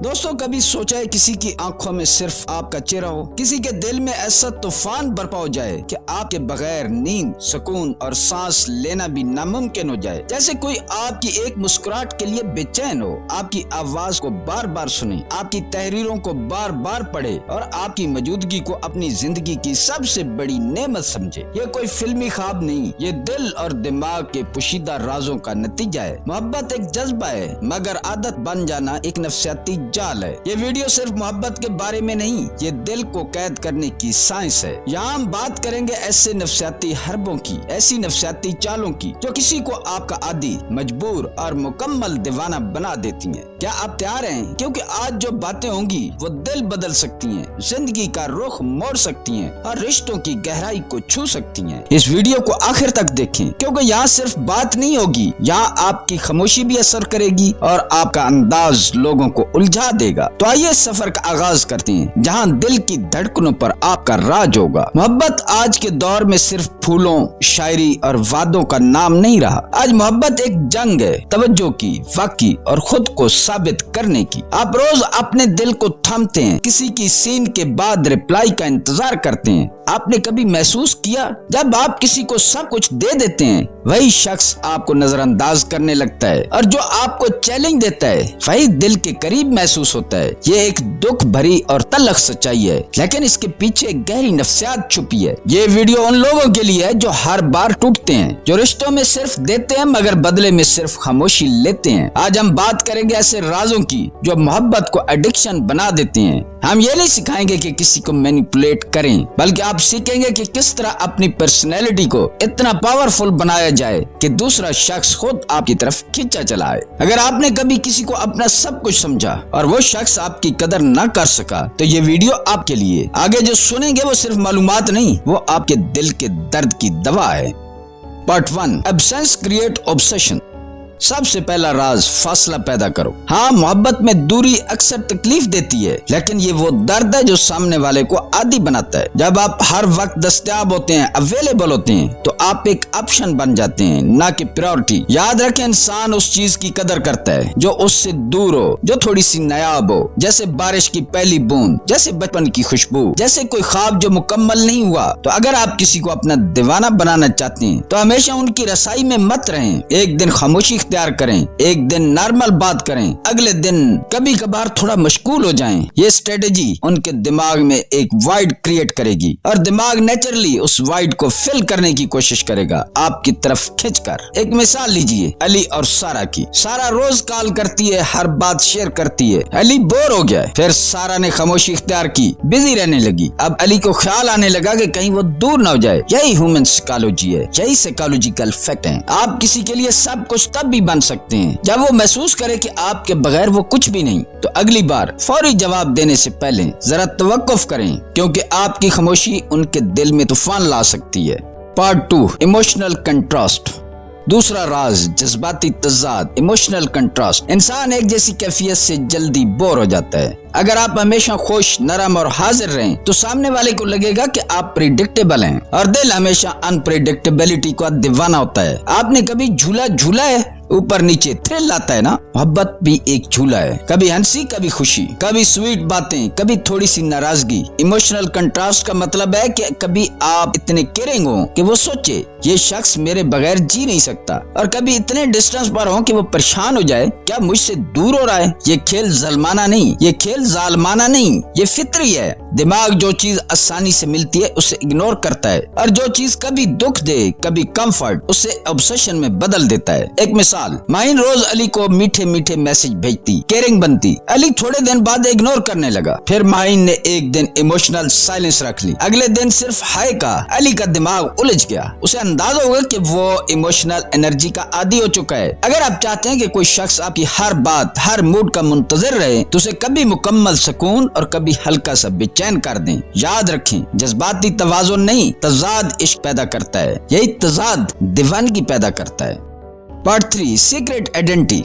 دوستوں کبھی سوچا ہے کسی کی آنکھوں میں صرف آپ کا چہرہ ہو، کسی کے دل میں ایسا طوفان برپا ہو جائے کہ آپ کے بغیر نیند، سکون اور سانس لینا بھی ناممکن ہو جائے، جیسے کوئی آپ کی ایک مسکراہٹ کے لیے بے چین ہو، آپ کی آواز کو بار بار سنے، آپ کی تحریروں کو بار بار پڑھے اور آپ کی موجودگی کو اپنی زندگی کی سب سے بڑی نعمت سمجھے۔ یہ کوئی فلمی خواب نہیں، یہ دل اور دماغ کے پوشیدہ رازوں کا نتیجہ ہے۔ محبت ایک جذبہ ہے، مگر عادت بن جانا ایک نفسیاتی جال ہے۔ یہ ویڈیو صرف محبت کے بارے میں نہیں، یہ دل کو قید کرنے کی سائنس ہے۔ یہاں ہم بات کریں گے ایسے نفسیاتی حربوں کی، ایسی نفسیاتی چالوں کی جو کسی کو آپ کا عادی، مجبور اور مکمل دیوانہ بنا دیتی ہیں۔ کیا آپ تیار ہیں؟ کیونکہ آج جو باتیں ہوں گی وہ دل بدل سکتی ہیں، زندگی کا رخ موڑ سکتی ہیں اور رشتوں کی گہرائی کو چھو سکتی ہیں۔ اس ویڈیو کو آخر تک دیکھیں، کیونکہ یہاں صرف بات نہیں ہوگی، یہاں آپ کی خاموشی بھی اثر کرے گی اور آپ کا انداز لوگوں کو الجھا دے گا۔ تو آئیے سفر کا آغاز کرتے ہیں، جہاں دل کی دھڑکنوں پر آپ کا راج ہوگا۔ محبت آج کے دور میں صرف پھولوں، شاعری اور وعدوں کا نام نہیں رہا۔ آج محبت ایک جنگ ہے، توجہ کی، وقت کی اور خود کو ثابت کرنے کی۔ آپ روز اپنے دل کو تھامتے ہیں، کسی کی سین کے بعد ریپلائی کا انتظار کرتے ہیں۔ آپ نے کبھی محسوس کیا جب آپ کسی کو سب کچھ دے دیتے ہیں، وہی شخص آپ کو نظر انداز کرنے لگتا ہے، اور جو آپ کو چیلنج دیتا ہے وہی دل کے قریب محسوس ہوتا ہے۔ یہ ایک دکھ بھری اور تلخ سچائی ہے، لیکن اس کے پیچھے گہری نفسیات چھپی ہے۔ یہ ویڈیو ان لوگوں کے لیے ہے جو ہر بار ٹوٹتے ہیں، جو رشتوں میں صرف دیتے ہیں مگر بدلے میں صرف خاموشی لیتے ہیں۔ آج ہم بات کریں گے ایسے رازوں کی جو محبت کو ایڈکشن بنا دیتے ہیں۔ ہم یہ نہیں سکھائیں گے کہ کسی کو مینیپولیٹ کریں، بلکہ آپ سیکھیں گے کہ کس طرح اپنی پرسنالٹی کو اتنا پاورفل بنایا جائے کہ دوسرا شخص خود آپ کی طرف کھینچا چلا آئے۔ اگر آپ نے کبھی کسی کو اپنا سب کچھ سمجھا اور وہ شخص آپ کی قدر نہ کر سکا، تو یہ ویڈیو آپ کے لیے۔ آگے جو سنیں گے وہ صرف معلومات نہیں، وہ آپ کے دل کے درد کی دوا ہے۔ Part 1، absence create obsession. سب سے پہلا راز، فاصلہ پیدا کرو۔ ہاں، محبت میں دوری اکثر تکلیف دیتی ہے، لیکن یہ وہ درد ہے جو سامنے والے کو عادی بناتا ہے۔ جب آپ ہر وقت دستیاب ہوتے ہیں، اویلیبل ہوتے ہیں، تو آپ ایک آپشن بن جاتے ہیں، نہ کہ پریورٹی۔ یاد رکھیں، انسان اس چیز کی قدر کرتا ہے جو اس سے دور ہو، جو تھوڑی سی نایاب ہو، جیسے بارش کی پہلی بوند، جیسے بچپن کی خوشبو، جیسے کوئی خواب جو مکمل نہیں ہوا۔ تو اگر آپ کسی کو اپنا دیوانہ بنانا چاہتے ہیں تو ہمیشہ ان کی رسائی میں مت رہیں۔ ایک دن خاموشی اختیار کریں، ایک دن نارمل بات کریں، اگلے دن کبھی کبھار تھوڑا مشغول ہو جائیں۔ یہ اسٹریٹجی ان کے دماغ میں ایک وائڈ کریٹ کرے گی، اور دماغ نیچرلی اس وائڈ کو فل کرنے کی کوشش کرے گا آپ کی طرف کھینچ کر۔ ایک مثال لیجئے علی اور سارا کی۔ سارا روز کال کرتی ہے، ہر بات شیئر کرتی ہے۔ علی بور ہو گیا ہے، پھر سارا نے خاموشی اختیار کی، بزی رہنے لگی۔ اب علی کو خیال آنے لگا کہ کہیں وہ دور نہ ہو جائے۔ یہی ہیومن سائیکالوجی ہے، یہی سائیکالوجیکل فیکٹ ہے۔ آپ کسی کے لیے سب کچھ تب بھی بن سکتے ہیں جب وہ محسوس کرے کہ آپ کے بغیر وہ کچھ بھی نہیں۔ تو اگلی بار فوری جواب دینے سے پہلے ذرا توقف کریں، کیونکہ آپ کی خاموشی ان کے دل میں طوفان لا سکتی ہے۔ Part 2، emotional contrast. دوسرا راز، جذباتی تضاد، ایموشنل کنٹراسٹ۔ انسان ایک جیسی کیفیت سے جلدی بور ہو جاتا ہے۔ اگر آپ ہمیشہ خوش، نرم اور حاضر رہیں تو سامنے والے کو لگے گا کہ آپ پریڈکٹیبل ہیں، اور دل ہمیشہ انپریڈکٹیبلٹی کا دیوانہ ہوتا ہے۔ آپ نے کبھی جھولا ہے؟ اوپر نیچے تھرل آتا ہے نا؟ محبت بھی ایک جھولا ہے، کبھی ہنسی، کبھی خوشی، کبھی سویٹ باتیں، کبھی تھوڑی سی ناراضگی۔ ایموشنل کنٹراسٹ کا مطلب ہے کہ کبھی آپ اتنے کیئرنگ ہوں کہ وہ سوچے یہ شخص میرے بغیر جی نہیں سکتا، اور کبھی اتنے ڈسٹنس پر ہوں کہ وہ پریشان ہو جائے، کیا مجھ سے دور ہو رہا ہے؟ یہ کھیل ظلمانہ نہیں، یہ کھیل ظالمانہ نہیں، یہ فطری ہے۔ دماغ جو چیز آسانی سے ملتی ہے اسے اگنور کرتا ہے، اور جو چیز کبھی دکھ دے، کبھی کمفرٹ، اسے obsession میں بدل دیتا ہے۔ ایک مثال، مائن روز علی کو میٹھے میٹھے میسج بھیجتی، کیئرنگ بنتی۔ علی تھوڑے دن بعد اگنور کرنے لگا، پھر مائن نے ایک دن ایموشنل سائلنس رکھ لی، اگلے دن صرف ہائے کہا۔ علی کا دماغ الجھ گیا، اسے اندازہ ہوگا کہ وہ ایموشنل انرجی کا عادی ہو چکا ہے۔ اگر آپ چاہتے ہیں کہ کوئی شخص آپ کی ہر بات، ہر موڈ کا منتظر رہے، تو اسے کبھی مکمل سکون اور کبھی ہلکا سا بے چین کر دیں۔ یاد رکھیں، جذباتی توازن نہیں، تضاد عشق پیدا کرتا ہے، یہی تضاد دیوانگی پیدا کرتا ہے۔ Part 3، secret identity.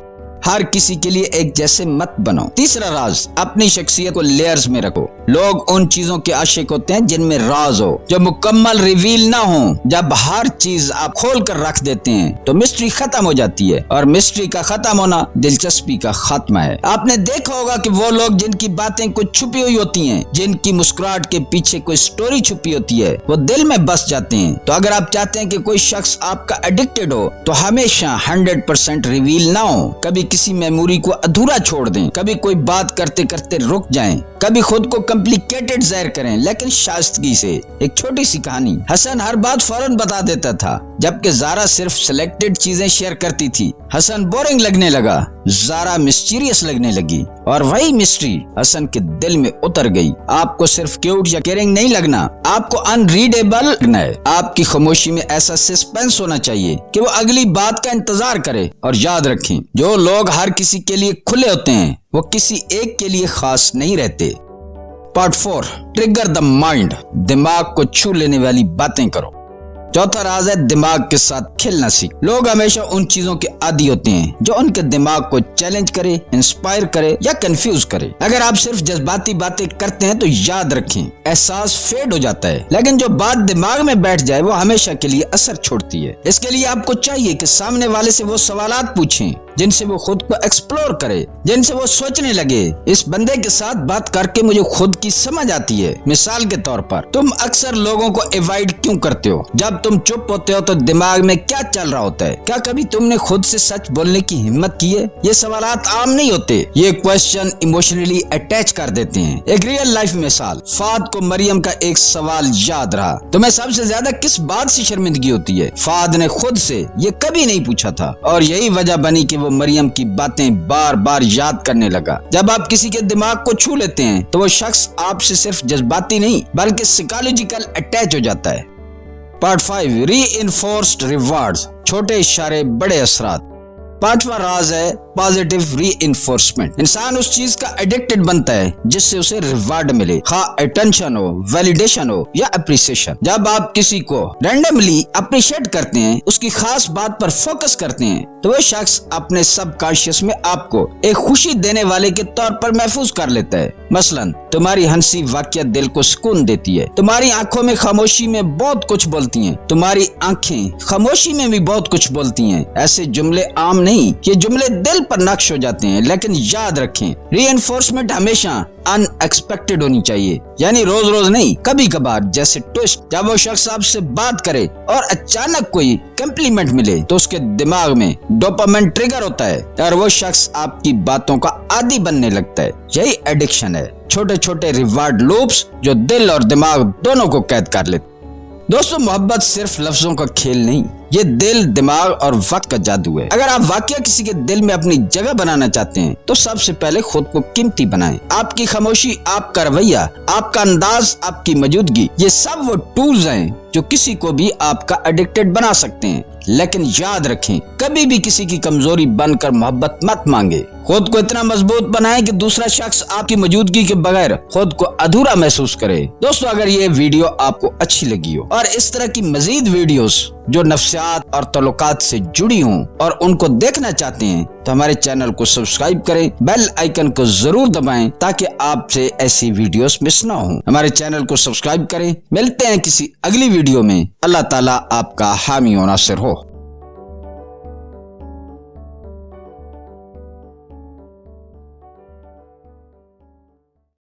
ہر کسی کے لیے ایک جیسے مت بنو۔ تیسرا راز، اپنی شخصیت کو لیئرز میں رکھو۔ لوگ ان چیزوں کے عاشق ہوتے ہیں جن میں راز ہو، جو مکمل ریویل نہ ہو۔ جب ہر چیز آپ کھول کر رکھ دیتے ہیں تو مسٹری ختم ہو جاتی ہے، اور مسٹری کا ختم ہونا دلچسپی کا خاتمہ ہے۔ آپ نے دیکھا ہوگا کہ وہ لوگ جن کی باتیں کچھ چھپی ہوئی ہوتی ہیں، جن کی مسکراہٹ کے پیچھے کوئی سٹوری چھپی ہوتی ہے، وہ دل میں بس جاتے ہیں۔ تو اگر آپ چاہتے ہیں کہ کوئی شخص آپ کا ایڈکٹڈ ہو تو ہمیشہ 100% ریویل نہ ہو۔ کبھی کسی میموری کو ادھورا چھوڑ دیں، کبھی کوئی بات کرتے کرتے رک جائیں، کبھی خود کو کمپلیکیٹڈ ظاہر کریں لیکن شائستگی سے۔ ایک چھوٹی سی کہانی، حسن ہر بات فوراً بتا دیتا تھا، جبکہ زارا صرف سلیکٹڈ چیزیں شیئر کرتی تھی۔ حسن بورنگ لگنے لگا، زارا مسٹیریس لگنے لگی، اور وہی مسٹری حسن کے دل میں اتر گئی۔ آپ کو صرف کیوٹ یا کیئرنگ نہیں لگنا، آپ کو انریڈیبل لگنا ہے۔ آپ کی خاموشی میں ایسا سسپینس ہونا چاہیے کہ وہ اگلی بات کا انتظار کرے۔ اور یاد رکھیں، جو لوگ ہر کسی کے لیے کھلے ہوتے ہیں وہ کسی ایک کے لیے خاص نہیں رہتے۔ پارٹ 4، ٹریگر دا مائنڈ، دماغ کو چھو لینے والی باتیں کرو۔ چوتھا راز ہے دماغ کے ساتھ کھیلنا سیکھ۔ لوگ ہمیشہ ان چیزوں کے عادی ہوتے ہیں جو ان کے دماغ کو چیلنج کرے، انسپائر کرے یا کنفیوز کرے۔ اگر آپ صرف جذباتی باتیں کرتے ہیں تو یاد رکھیں، احساس فیڈ ہو جاتا ہے، لیکن جو بات دماغ میں بیٹھ جائے وہ ہمیشہ کے لیے اثر چھوڑتی ہے۔ اس کے لیے آپ کو چاہیے کہ سامنے والے سے وہ سوالات پوچھیں جن سے وہ خود کو ایکسپلور کرے، جن سے وہ سوچنے لگے، اس بندے کے ساتھ بات کر کے مجھے خود کی سمجھ آتی ہے۔ مثال کے طور پر، تم اکثر لوگوں کو ایوائڈ کیوں کرتے ہو؟ جب تم چپ ہوتے ہو تو دماغ میں کیا چل رہا ہوتا ہے؟ کیا کبھی تم نے خود سے سچ بولنے کی ہمت کی ہے؟ یہ سوالات عام نہیں ہوتے، یہ کویسچن ایموشنلی اٹیچ کر دیتے ہیں۔ ایک ریئل لائف مثال، فہد کو مریم کا ایک سوال یاد رہا، تمہیں سب سے زیادہ کس بات سے شرمندگی ہوتی ہے؟ فہد نے خود سے یہ کبھی نہیں پوچھا تھا، اور یہی وجہ بنی کہ وہ مریم کی باتیں بار بار یاد کرنے لگا۔ جب آپ کسی کے دماغ کو چھو لیتے ہیں تو وہ شخص آپ سے صرف جذباتی نہیں بلکہ سائیکالوجیکل اٹیچ ہو جاتا ہے۔ پارٹ 5، ری انفورسڈ ریوارڈز، چھوٹے اشارے بڑے اثرات۔ پانچواں راز ہے پازیٹیو ری انفورسمنٹ۔ انسان اس چیز کا ایڈکٹڈ بنتا ہے جس سے اسے ریوارڈ ملے، خواہ اٹینشن ہو، ویلیڈیشن ہو یا اپریسیشن۔ جب آپ کسی کو رینڈملی اپریشیٹ کرتے ہیں، اس کی خاص بات پر فوکس کرتے ہیں، تو وہ شخص اپنے سب کانشیس میں آپ کو ایک خوشی دینے والے کے طور پر محفوظ کر لیتا ہے۔ مثلاً تمہاری ہنسی واقعہ دل کو سکون دیتی ہے، تمہاری آنکھوں میں خاموشی میں بہت کچھ بولتی ہیں، تمہاری آنکھیں خاموشی میں بھی بہت کچھ بولتی ہیں۔ ایسے جملے عام نہیں، یہ جملے دل پر نقش ہو جاتے ہیں، لیکن یاد رکھیں، ری انفورسمنٹ ہمیشہ ان ایکسپیکٹڈ ہونی چاہیے، یعنی روز روز نہیں، کبھی کبھار، جیسے ٹوسٹ۔ جب وہ شخص آپ سے بات کرے اور اچانک کوئی کمپلیمنٹ ملے تو اس کے دماغ میں ڈوپامین ٹریگر ہوتا ہے اور وہ شخص آپ کی باتوں کا عادی بننے لگتا ہے۔ یہی ایڈکشن ہے، چھوٹے چھوٹے ریوارڈ لوپس جو دل اور دماغ دونوں کو قید کر لیتے۔ دوستو، محبت صرف لفظوں کا کھیل نہیں، یہ دل، دماغ اور وقت کا جادو ہے۔ اگر آپ واقعہ کسی کے دل میں اپنی جگہ بنانا چاہتے ہیں تو سب سے پہلے خود کو قیمتی بنائیں۔ آپ کی خاموشی، آپ کا رویہ، آپ کا انداز، آپ کی موجودگی، یہ سب وہ ٹولز ہیں جو کسی کو بھی آپ کا ایڈکٹڈ بنا سکتے ہیں۔ لیکن یاد رکھیں، کبھی بھی کسی کی کمزوری بن کر محبت مت مانگے۔ خود کو اتنا مضبوط بنائیں کہ دوسرا شخص آپ کی موجودگی کے بغیر خود کو ادھورا محسوس کرے۔ دوستو، اگر یہ ویڈیو آپ کو اچھی لگی ہو اور اس طرح کی مزید ویڈیوز جو نفسیات اور تعلقات سے جڑی ہوں اور ان کو دیکھنا چاہتے ہیں تو ہمارے چینل کو سبسکرائب کریں، بیل آئیکن کو ضرور دبائیں تاکہ آپ سے ایسی ویڈیوز مس نہ ہوں۔ ہمارے چینل کو سبسکرائب کریں۔ ملتے ہیں کسی اگلی ویڈیو میں۔ اللہ تعالیٰ آپ کا حامی و ناصر ہو۔